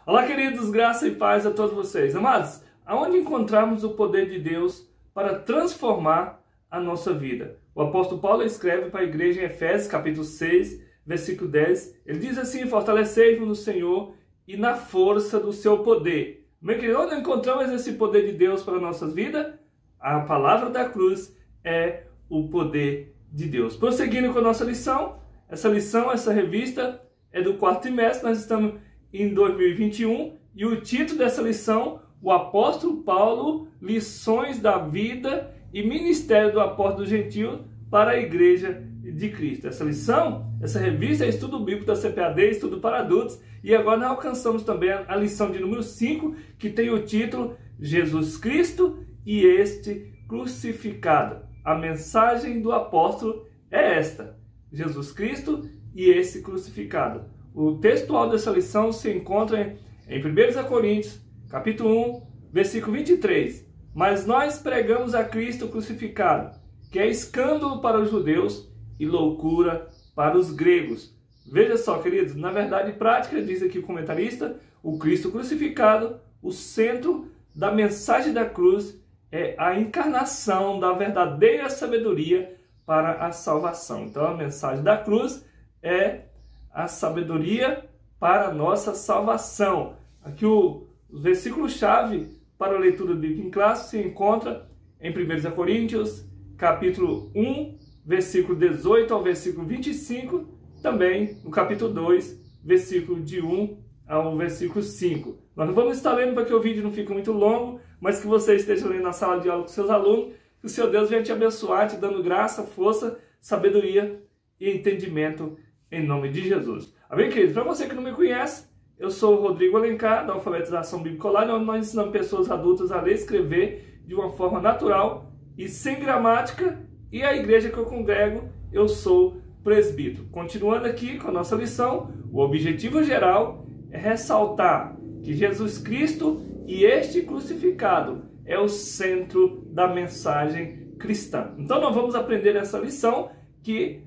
Olá, queridos, graça e paz a todos vocês. Amados, aonde encontramos o poder de Deus para transformar a nossa vida? O apóstolo Paulo escreve para a igreja em Efésios, capítulo 6, versículo 10. Ele diz assim: fortalecei-vos no Senhor e na força do seu poder. Meu querido, onde encontramos esse poder de Deus para as nossas vidas? A palavra da cruz é o poder de Deus. Prosseguindo com a nossa lição, essa revista é do quarto trimestre, nós estamos em 2021, e o título dessa lição, o apóstolo Paulo, lições da vida e ministério do apóstolo gentil para a igreja de Cristo. Essa lição, essa revista é estudo bíblico da CPAD, estudo para adultos, e agora nós alcançamos também a lição de número 5, que tem o título Jesus Cristo e este crucificado. A mensagem do apóstolo é esta: Jesus Cristo e este crucificado. O textual dessa lição se encontra em 1 Coríntios, capítulo 1, versículo 23. Mas nós pregamos a Cristo crucificado, que é escândalo para os judeus e loucura para os gregos. Veja só, queridos, na verdade prática, diz aqui o comentarista, o Cristo crucificado, o centro da mensagem da cruz, é a encarnação da verdadeira sabedoria para a salvação. Então a mensagem da cruz é a sabedoria para a nossa salvação. Aqui o versículo-chave para a leitura do livro em classe se encontra em 1 Coríntios, capítulo 1, versículo 18 ao versículo 25, também no capítulo 2, versículo de 1 ao versículo 5. Nós não vamos estar lendo para que o vídeo não fique muito longo, mas que você esteja lendo na sala de aula com seus alunos, que o seu Deus venha te abençoar, te dando graça, força, sabedoria e entendimento em nome de Jesus. Amém, queridos? Para você que não me conhece, eu sou o Rodrigo Alencar, da Alfabetização Bíblica Online, onde nós ensinamos pessoas adultas a ler e escrever de uma forma natural e sem gramática, e a igreja que eu congrego, eu sou presbítero. Continuando aqui com a nossa lição, o objetivo geral é ressaltar que Jesus Cristo e este crucificado é o centro da mensagem cristã. Então nós vamos aprender nessa lição que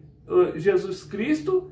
Jesus Cristo,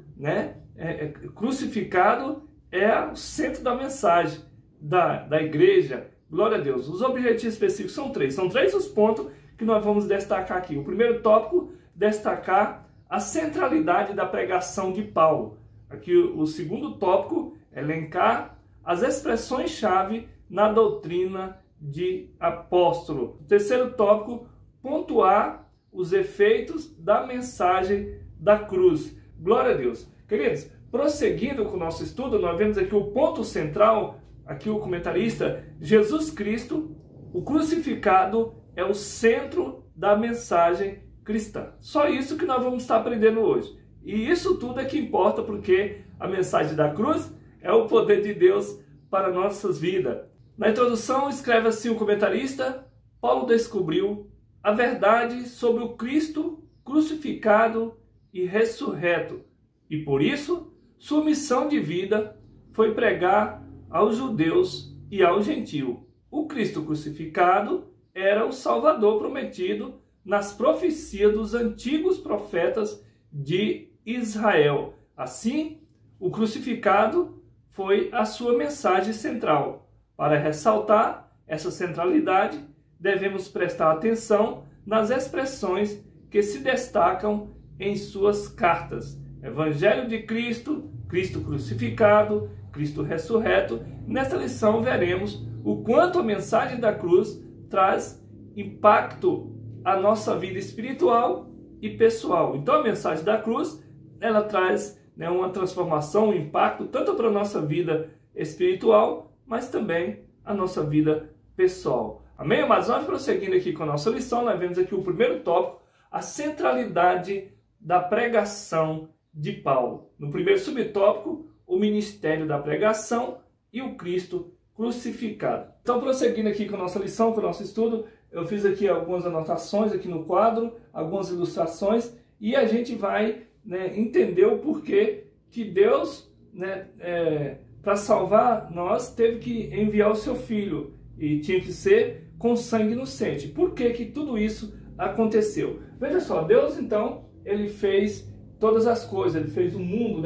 crucificado, é o centro da mensagem da igreja. Glória a Deus. Os objetivos específicos são três. São três os pontos que nós vamos destacar aqui. O primeiro tópico, destacar a centralidade da pregação de Paulo. Aqui o segundo tópico, elencar as expressões-chave na doutrina de apóstolo. O terceiro tópico, pontuar os efeitos da mensagem da cruz. Glória a Deus. Queridos, prosseguindo com o nosso estudo, nós vemos aqui o ponto central, aqui o comentarista, Jesus Cristo, o crucificado, é o centro da mensagem cristã. Só isso que nós vamos estar aprendendo hoje. E isso tudo é que importa, porque a mensagem da cruz é o poder de Deus para nossas vidas. Na introdução, escreve assim o comentarista: Paulo descobriu a verdade sobre o Cristo crucificado e ressurreto, e por isso sua missão de vida foi pregar aos judeus e ao gentio. O Cristo crucificado era o Salvador prometido nas profecias dos antigos profetas de Israel. Assim, o crucificado foi a sua mensagem central. Para ressaltar essa centralidade, devemos prestar atenção nas expressões que se destacam em suas cartas. Evangelho de Cristo, Cristo crucificado, Cristo ressurreto. Nesta lição veremos o quanto a mensagem da cruz traz impacto à nossa vida espiritual e pessoal. Então a mensagem da cruz, ela traz uma transformação, um impacto tanto para a nossa vida espiritual, mas também a nossa vida pessoal. Amém, amados? Nós prosseguindo aqui com a nossa lição, nós vemos aqui o primeiro tópico, a centralidade da pregação de Paulo. No primeiro subtópico, o ministério da pregação e o Cristo crucificado. Então, prosseguindo aqui com a nossa lição, com o nosso estudo, eu fiz aqui algumas anotações aqui no quadro, algumas ilustrações, e a gente vai entender o porquê que Deus, para salvar nós, teve que enviar o seu Filho, e tinha que ser com sangue inocente. Por que que tudo isso aconteceu? Veja só, Deus então, ele fez todas as coisas, ele fez o mundo,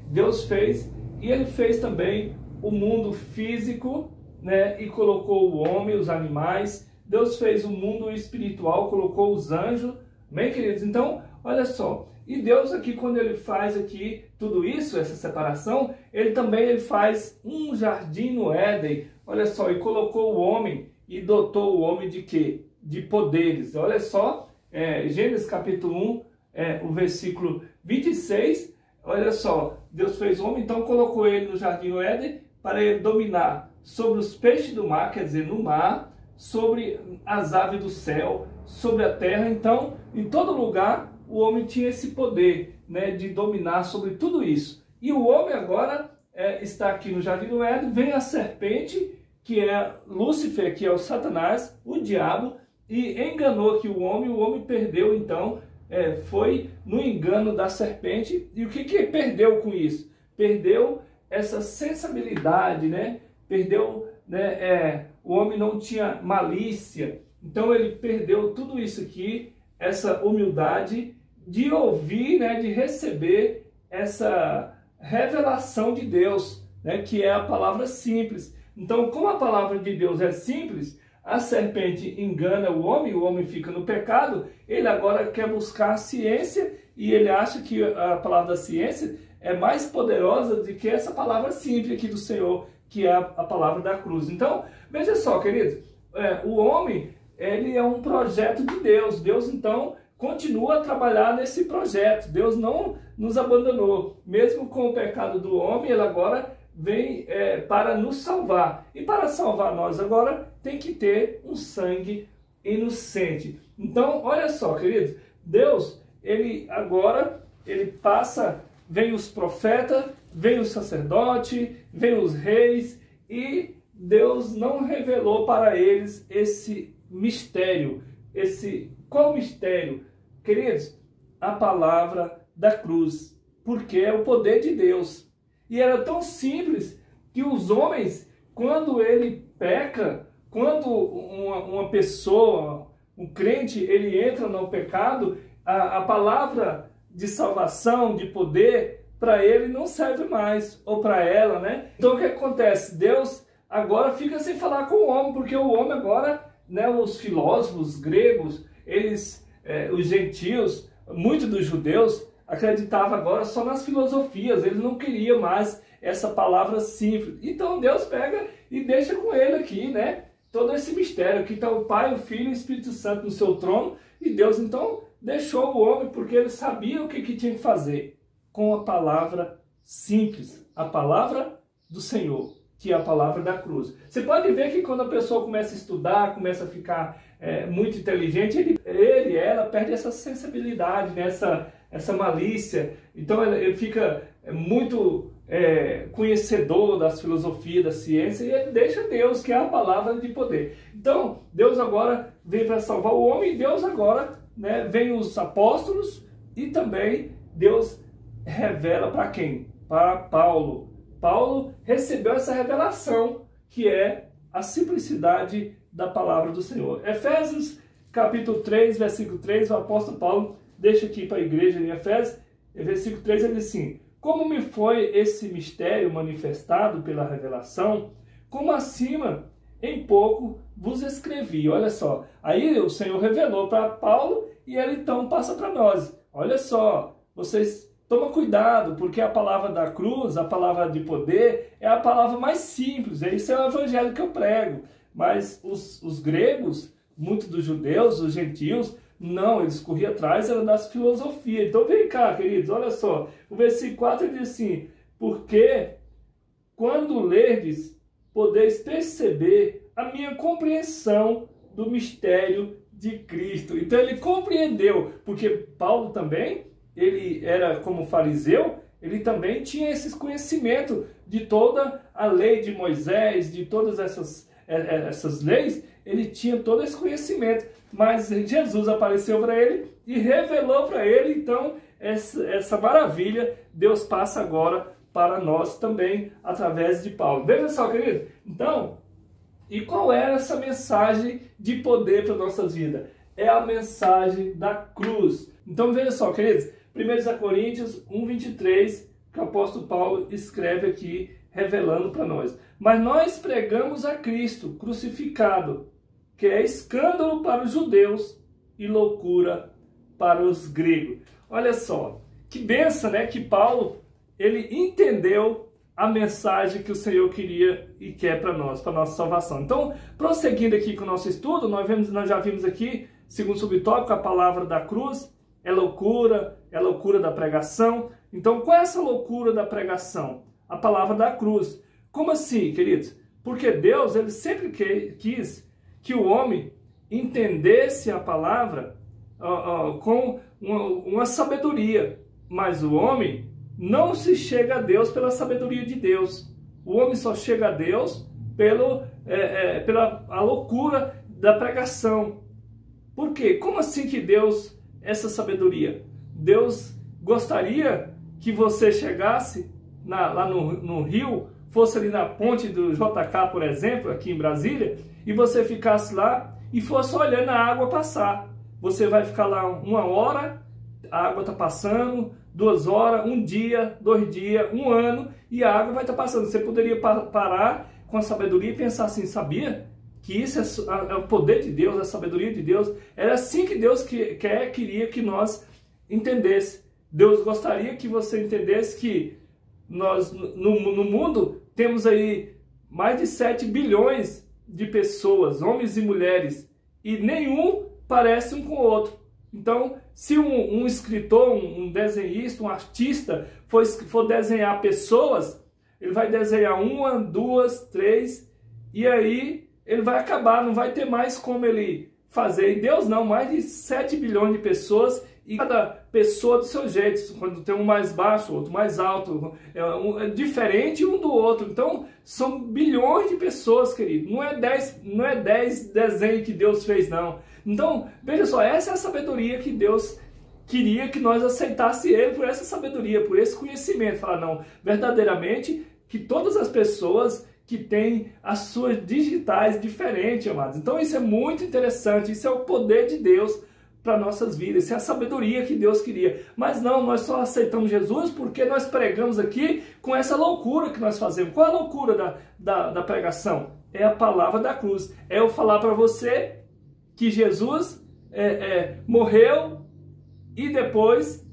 Deus fez, e ele fez também o mundo físico, né, e colocou o homem, os animais. Deus fez o mundo espiritual, colocou os anjos. Bem, queridos? Então, olha só. E Deus aqui, quando ele faz aqui tudo isso, essa separação, ele também faz um jardim no Éden. Olha só, e colocou o homem e dotou o homem de quê? De poderes. Olha só, Gênesis capítulo 1, o versículo 26. Olha só, Deus fez o homem, então colocou ele no jardim do Éden para ele dominar sobre os peixes do mar, quer dizer, no mar, sobre as aves do céu, sobre a terra. Então, em todo lugar, o homem tinha esse poder, né, de dominar sobre tudo isso. E o homem agora está aqui no jardim do Éden, vem a serpente, que é Lúcifer, que é o Satanás, o diabo, e enganou aqui o homem perdeu, então, foi no engano da serpente. E o que perdeu com isso? Perdeu essa sensibilidade, né? Perdeu, né? O homem não tinha malícia, então ele perdeu tudo isso aqui, essa humildade de ouvir, né? De receber essa revelação de Deus, né? Que é a palavra simples. Então, como a palavra de Deus é simples, a serpente engana o homem fica no pecado, ele agora quer buscar a ciência e ele acha que a palavra da ciência é mais poderosa do que essa palavra simples aqui do Senhor, que é a palavra da cruz. Então, veja só, queridos, o homem, ele é um projeto de Deus. Deus, então, continua a trabalhar nesse projeto. Deus não nos abandonou. Mesmo com o pecado do homem, ele agora vem para nos salvar. E para salvar nós agora, tem que ter um sangue inocente. Então, olha só, queridos, Deus, ele agora, ele passa, vem os profetas, vem o sacerdote, vem os reis, e Deus não revelou para eles esse mistério. Qual mistério? Queridos, a palavra da cruz, porque é o poder de Deus. E era tão simples que os homens, quando ele peca, quando uma pessoa, um crente, ele entra no pecado, a palavra de salvação, de poder, para ele não serve mais, ou para ela, né? Então o que acontece? Deus agora fica sem falar com o homem, porque o homem agora, né, os filósofos gregos, os gentios, muitos dos judeus, acreditavam agora só nas filosofias, eles não queriam mais essa palavra simples. Então Deus pega e deixa com ele aqui, né, todo esse mistério. Aqui está o Pai, o Filho e o Espírito Santo no seu trono, e Deus então deixou o homem porque ele sabia o que tinha que fazer com a palavra simples, a palavra do Senhor, que é a palavra da cruz. Você pode ver que quando a pessoa começa a estudar, começa a ficar muito inteligente, ela perde essa sensibilidade, né? essa malícia. Então ele fica muito conhecedor das filosofias, da ciência, e ele deixa Deus, que é a palavra de poder. Então Deus agora vem para salvar o homem, e Deus agora, né, vem os apóstolos, e também Deus revela para quem? Para Paulo. Paulo recebeu essa revelação, que é a simplicidade da palavra do Senhor. Efésios capítulo 3, versículo 3, o apóstolo Paulo deixa aqui para a igreja em Efésios, versículo 3, ele diz assim: como me foi esse mistério manifestado pela revelação, como acima em pouco vos escrevi. Olha só, aí o Senhor revelou para Paulo, e ele então passa para nós. Olha só, vocês tomam cuidado, porque a palavra da cruz, a palavra de poder, é a palavra mais simples. Esse é o evangelho que eu prego. Mas os gregos, muitos dos judeus, os gentios, não, eles corriam atrás das filosofias. Então vem cá, queridos, olha só. O versículo 4 diz assim: porque quando lerdes, podeis perceber a minha compreensão do mistério de Cristo. Então ele compreendeu, porque Paulo também, ele era como fariseu, ele também tinha esses conhecimentos de toda a lei de Moisés, de todas essas leis, ele tinha todo esse conhecimento. Mas Jesus apareceu para ele e revelou para ele, então, essa maravilha. Deus passa agora para nós também, através de Paulo. Veja só, querido. Então, e qual era essa mensagem de poder para nossas vidas? É a mensagem da cruz. Então, veja só, queridos. 1 Coríntios 1:23, que o apóstolo Paulo escreve aqui revelando para nós. Mas nós pregamos a Cristo crucificado, que é escândalo para os judeus e loucura para os gregos. Olha só, que bênção, né? Que Paulo, ele entendeu a mensagem que o Senhor queria e quer para nós, para nossa salvação. Então, prosseguindo aqui com o nosso estudo, nós já vimos aqui, segundo subtópico, a palavra da cruz é loucura da pregação. Então, qual é essa loucura da pregação? A palavra da cruz. Como assim, queridos? Porque Deus, ele sempre quis que o homem entendesse a palavra com uma sabedoria, mas o homem não se chega a Deus pela sabedoria de Deus. O homem só chega a Deus pela loucura da pregação. Por quê? Como assim que Deus, essa sabedoria? Deus gostaria que você chegasse lá no Rio, fosse ali na ponte do JK, por exemplo, aqui em Brasília, e você ficasse lá e fosse olhando a água passar. Você vai ficar lá 1 hora, a água está passando, 2 horas, 1 dia, 2 dias, 1 ano, e a água vai estar passando. Você poderia parar com a sabedoria e pensar assim, sabia que isso é o poder de Deus, a sabedoria de Deus? Era assim que Deus queria que nós entendesse. Deus gostaria que você entendesse que nós, no mundo, temos aí mais de 7 bilhões de pessoas, homens e mulheres, e nenhum parece um com o outro. Então, se um escritor, um desenhista, um artista for desenhar pessoas, ele vai desenhar 1, 2, 3, e aí ele vai acabar, não vai ter mais como ele fazer. E Deus não, mais de 7 bilhões de pessoas, e cada pessoa do seu jeito. Quando tem um mais baixo, outro mais alto, é diferente um do outro. Então, são bilhões de pessoas, querido. Não é 10 desenhos que Deus fez, não. Então, veja só, essa é a sabedoria que Deus queria que nós aceitássemos Ele por essa sabedoria, por esse conhecimento. Falar, não, verdadeiramente, que todas as pessoas que têm as suas digitais diferentes, amados. Então, isso é muito interessante, isso é o poder de Deus para nossas vidas, isso é a sabedoria que Deus queria. Mas não, nós só aceitamos Jesus porque nós pregamos aqui com essa loucura que nós fazemos. Qual é a loucura da pregação? É a palavra da cruz. É eu falar para você que Jesus morreu e depois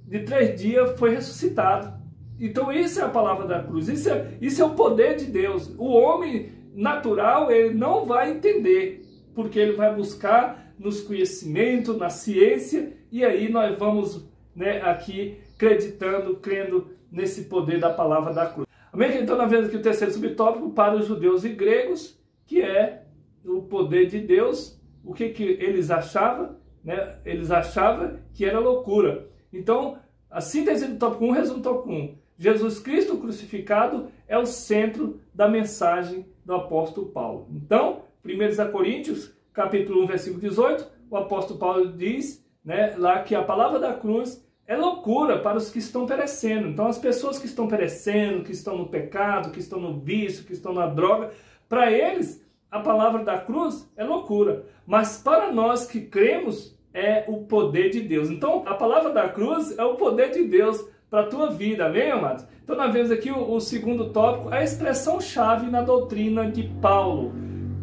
de 3 dias foi ressuscitado. Então isso é a palavra da cruz, isso é o poder de Deus. O homem natural, ele não vai entender, porque ele vai buscar nos conhecimentos, na ciência, e aí nós vamos, né, aqui crendo nesse poder da palavra da cruz. Amém? Então nós vemos aqui o terceiro subtópico para os judeus e gregos, que é o poder de Deus. O que eles achavam? Né? Eles achavam que era loucura. Então, a síntese do tópico 1, resumo do tópico 1. Jesus Cristo crucificado é o centro da mensagem do apóstolo Paulo. Então, 1 Coríntios, capítulo 1, versículo 18, o apóstolo Paulo diz, né, lá que a palavra da cruz é loucura para os que estão perecendo. Então, as pessoas que estão perecendo, que estão no pecado, que estão no vício, que estão na droga, para eles, a palavra da cruz é loucura. Mas para nós que cremos, é o poder de Deus. Então, a palavra da cruz é o poder de Deus para a tua vida, amém, amados? Então, nós vemos aqui o segundo tópico, a expressão-chave na doutrina de Paulo.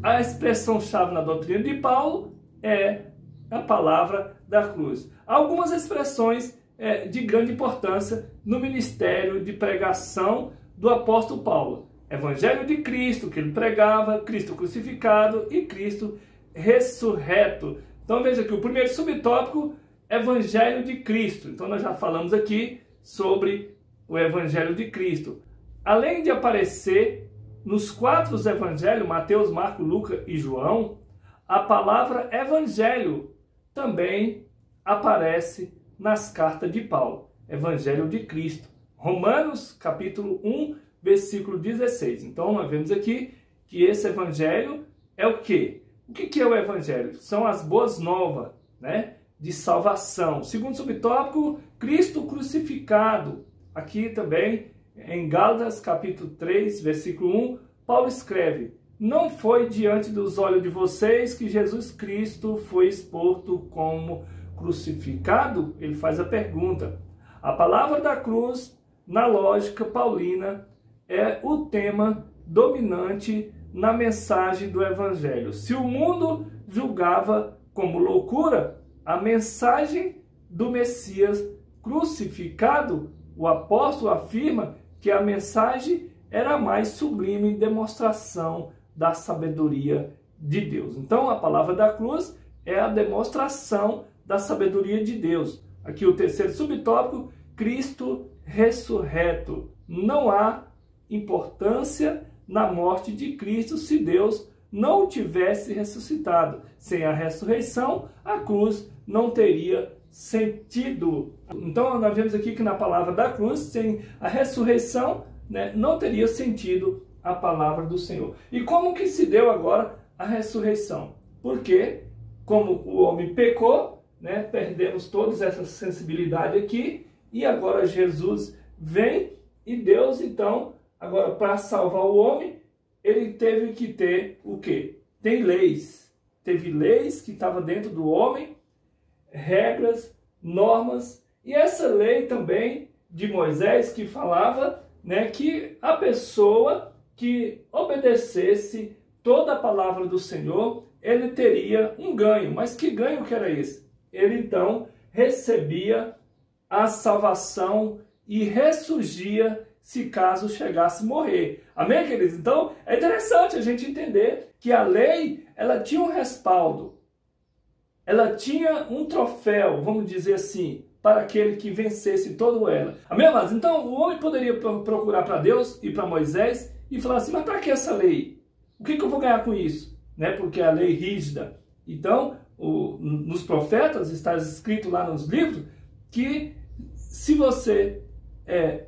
A expressão-chave na doutrina de Paulo é a palavra da cruz. Há algumas expressões de grande importância no ministério de pregação do apóstolo Paulo. Evangelho de Cristo, que ele pregava, Cristo crucificado e Cristo ressurreto. Então veja aqui, o primeiro subtópico, Evangelho de Cristo. Então nós já falamos aqui sobre o Evangelho de Cristo. Além de aparecer nos 4 evangelhos, Mateus, Marcos, Lucas e João, a palavra Evangelho também aparece nas cartas de Paulo. Evangelho de Cristo. Romanos, capítulo 1, versículo 16. Então, nós vemos aqui que esse Evangelho é o quê? O que é o Evangelho? São as boas novas, né, de salvação. Segundo subtópico, Cristo crucificado. Aqui também, em Gálatas, capítulo 3, versículo 1, Paulo escreve: não foi diante dos olhos de vocês que Jesus Cristo foi exposto como crucificado? Ele faz a pergunta. A palavra da cruz, na lógica paulina, é o tema dominante na mensagem do Evangelho. Se o mundo julgava como loucura a mensagem do Messias crucificado, o apóstolo afirma que a mensagem era a mais sublime demonstração da sabedoria de Deus. Então, a palavra da cruz é a demonstração da sabedoria de Deus. Aqui o terceiro subtópico, Cristo ressurreto. Não há importância na morte de Cristo se Deus não o tivesse ressuscitado. Sem a ressurreição, a cruz não teria sentido. Então, nós vemos aqui que na palavra da cruz, sem a ressurreição, não teria sentido a palavra do Senhor. E como que se deu agora a ressurreição? Porque, como o homem pecou, perdemos toda essa sensibilidade aqui, e agora Jesus vem, e Deus, então, agora para salvar o homem, ele teve que ter o quê? Tem leis. Teve leis que estavam dentro do homem, regras, normas, e essa lei também de Moisés que falava que a pessoa que obedecesse toda a palavra do Senhor, ele teria um ganho. Mas que ganho que era esse? Ele então recebia a salvação e ressurgia se caso chegasse a morrer. Amém, queridos? Então, é interessante a gente entender que a lei, ela tinha um respaldo. Ela tinha um troféu, vamos dizer assim, para aquele que vencesse toda ela. Amém, amados? Então, o homem poderia procurar para Deus e para Moisés e falar assim, mas para que essa lei? O que eu vou ganhar com isso? Porque a lei é rígida. Então, nos profetas, está escrito lá nos livros, que se você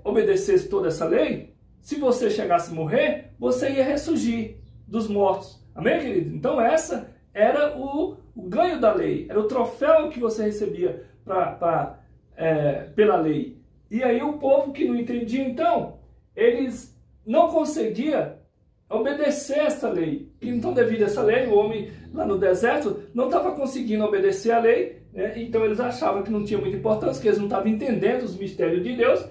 obedecesse toda essa lei, se você chegasse a morrer, você ia ressurgir dos mortos. Amém, querido? Então, essa era o ganho da lei, era o troféu que você recebia pela lei. E aí o povo que não entendia, então, eles não conseguiam obedecer essa lei. Então, devido a essa lei, o homem lá no deserto não estava conseguindo obedecer a lei, então eles achavam que não tinha muita importância, que eles não estavam entendendo os mistérios de Deus,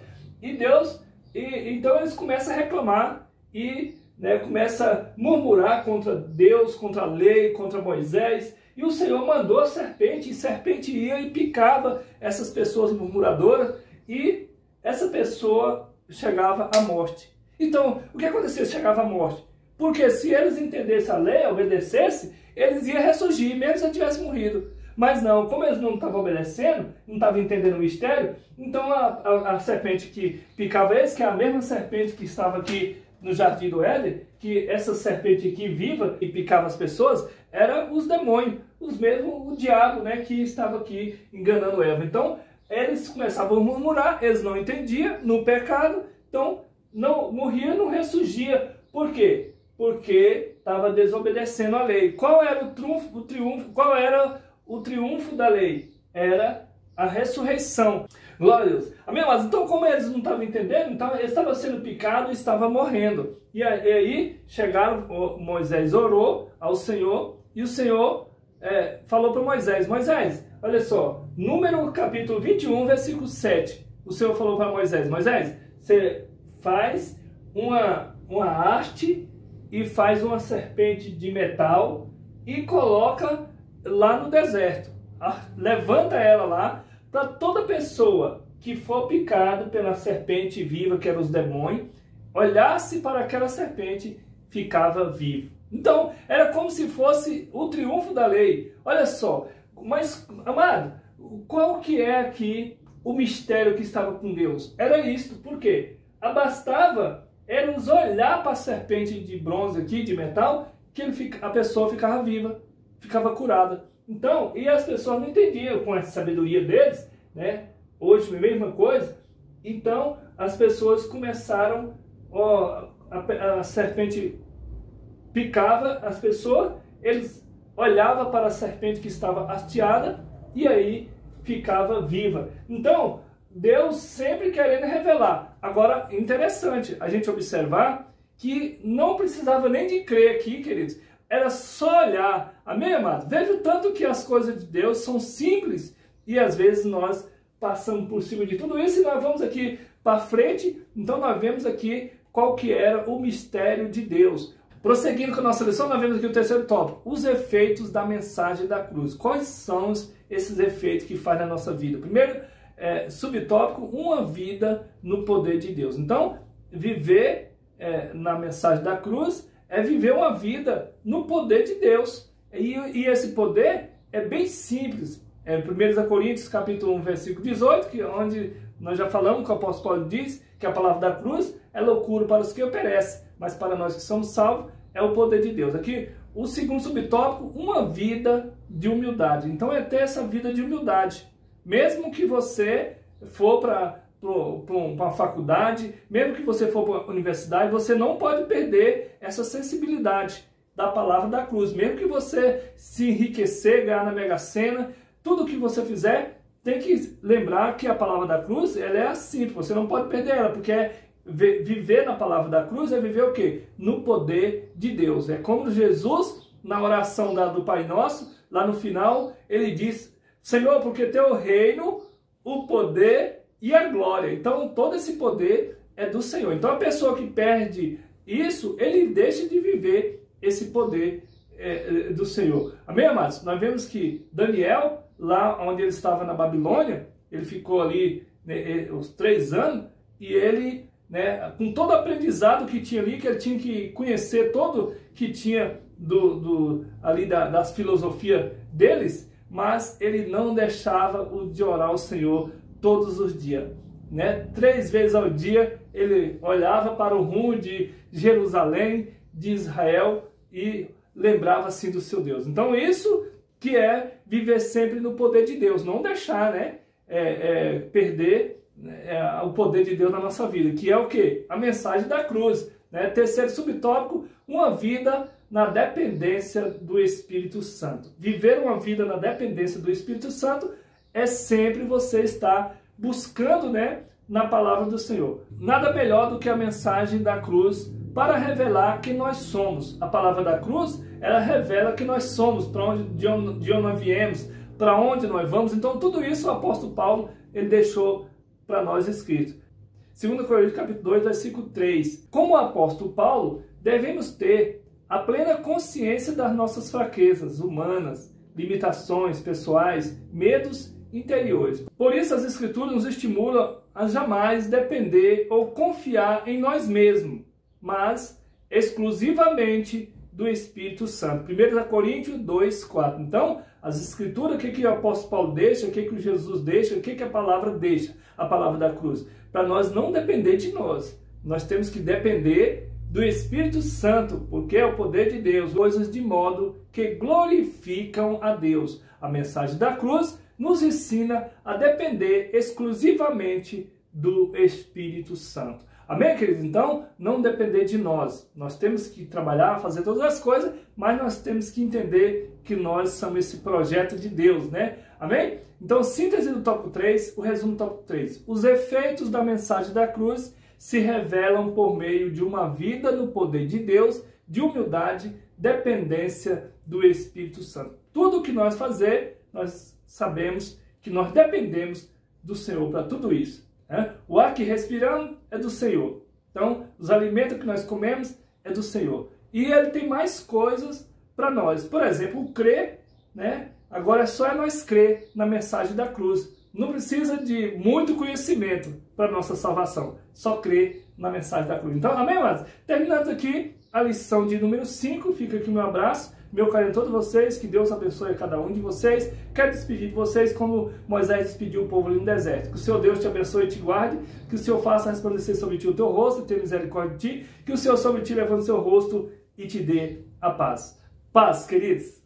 então eles começam a reclamar e começam a murmurar contra Deus, contra a lei, contra Moisés. E o Senhor mandou a serpente, e a serpente ia e picava essas pessoas murmuradoras, e essa pessoa chegava à morte. Então, o que acontecia? Chegava à morte. Porque se eles entendessem a lei, obedecessem, eles iam ressurgir, mesmo se eles tivessem morrido. Mas não, como eles não estavam obedecendo, não estavam entendendo o mistério, então a serpente que picava eles, que é a mesma serpente que estava aqui no Jardim do Éden, que essa serpente aqui viva e picava as pessoas, era os demônios, o diabo, que estava aqui enganando Eva. Então, eles começavam a murmurar, eles não entendiam no pecado, então não morria, não ressurgia. Por quê? Porque estava desobedecendo a lei. Qual era qual era o triunfo da lei? Era a ressurreição. Glória a Deus. Amém, mas então, como eles não estavam entendendo, então eles estavam sendo picados e estavam morrendo. E aí chegaram, Moisés orou ao Senhor, e o Senhor falou para Moisés, Moisés, olha só, Número capítulo 21, versículo 7. O Senhor falou para Moisés, Moisés, você faz uma haste e faz uma serpente de metal e coloca lá no deserto. Levanta ela lá para toda pessoa que for picado pela serpente viva, que eram os demônios, olhasse para aquela serpente, ficava vivo. Então, era como se fosse o triunfo da lei. Olha só, mas, amado, qual que é aqui o mistério que estava com Deus? Era isto, por quê? Bastava eles olhar para a serpente de bronze aqui, de metal, que a pessoa ficava viva, ficava curada. Então, e as pessoas não entendiam com a sabedoria deles, né? Hoje a mesma coisa. Então, as pessoas começaram, a serpente picava as pessoas, eles olhavam para a serpente que estava hasteada e aí ficava viva. Então, Deus sempre querendo revelar. Agora, interessante a gente observar que não precisava nem de crer aqui, queridos. Era só olhar. Amém, amados? Veja o tanto que as coisas de Deus são simples e às vezes nós passamos por cima de tudo isso e nós vamos aqui para frente. Então nós vemos aqui qual que era o mistério de Deus. Prosseguindo com a nossa lição, nós vemos aqui o terceiro tópico, os efeitos da mensagem da cruz. Quais são esses efeitos que faz na nossa vida? Primeiro, subtópico, uma vida no poder de Deus. Então, viver na mensagem da cruz é viver uma vida no poder de Deus. E esse poder é bem simples. 1 Coríntios capítulo 1, versículo 18, que onde nós já falamos que o apóstolo Paulo diz que a palavra da cruz é loucura para os que perecem, mas para nós que somos salvos é o poder de Deus. Aqui, o segundo subtópico, uma vida de humildade. Então é ter essa vida de humildade. Mesmo que você for para uma faculdade, mesmo que você for para a universidade, você não pode perder essa sensibilidade da palavra da cruz. Mesmo que você se enriquecer, ganhar na Mega Sena, tudo que você fizer, tem que lembrar que a palavra da cruz, ela é assim, você não pode perder ela, porque viver na palavra da cruz é viver o quê? No poder de Deus. É como Jesus, na oração do Pai Nosso, lá no final, ele diz, Senhor, porque teu reino, o poder e a glória. Então, todo esse poder é do Senhor. Então, a pessoa que perde isso, ele deixa de viver esse poder do Senhor. Amém, amados? Nós vemos que Daniel, lá onde ele estava na Babilônia, ele ficou ali os 3 anos, e ele, com todo o aprendizado que tinha ali, que ele tinha que conhecer todo que tinha ali das filosofias deles, mas ele não deixava de orar ao Senhor todos os dias. 3 vezes ao dia ele olhava para o rumo de Jerusalém, de Israel, e lembrava assim do seu Deus. Então isso que é viver sempre no poder de Deus, não deixar perder o poder de Deus na nossa vida, que é o quê? A mensagem da cruz. Terceiro subtópico, uma vida na dependência do Espírito Santo. Viver uma vida na dependência do Espírito Santo é sempre você estar buscando na palavra do Senhor. Nada melhor do que a mensagem da cruz para revelar quem nós somos. A palavra da cruz, ela revela que nós somos, de onde nós viemos, para onde nós vamos. Então tudo isso o apóstolo Paulo ele deixou para nós escrito. 2 Coríntios capítulo 2, versículo 3. Como o apóstolo Paulo, devemos ter a plena consciência das nossas fraquezas humanas, limitações pessoais, medos interiores. Por isso as Escrituras nos estimulam a jamais depender ou confiar em nós mesmos, mas exclusivamente do Espírito Santo. 1 Coríntios 2, 4. Então, as Escrituras, o que o apóstolo Paulo deixa, o que Jesus deixa, o que a palavra deixa, a palavra da cruz? Para nós não depender de nós. Nós temos que depender do Espírito Santo, porque é o poder de Deus, coisas de modo que glorificam a Deus. A mensagem da cruz nos ensina a depender exclusivamente do Espírito Santo. Amém, queridos? Então, não depender de nós. Nós temos que trabalhar, fazer todas as coisas, mas nós temos que entender que nós somos esse projeto de Deus, Amém? Então, síntese do tópico 3, o resumo do tópico 3. Os efeitos da mensagem da cruz se revelam por meio de uma vida no poder de Deus, de humildade, dependência do Espírito Santo. Tudo que nós fazer, nós sabemos que nós dependemos do Senhor para tudo isso. O ar que respiramos é do Senhor. Então, os alimentos que nós comemos é do Senhor. E Ele tem mais coisas para nós. Por exemplo, o crer, agora só nós crer na mensagem da cruz. Não precisa de muito conhecimento para nossa salvação. Só crer na mensagem da cruz. Então, amém, amados? Terminando aqui a lição de número 5. Fica aqui o meu abraço. Meu carinho a todos vocês, que Deus abençoe a cada um de vocês. Quero despedir de vocês como Moisés despediu o povo ali no deserto. Que o Senhor Deus te abençoe e te guarde, que o Senhor faça resplandecer sobre ti o teu rosto e tenha misericórdia de ti, que o Senhor sobre ti levante o seu rosto e te dê a paz. Paz, queridos!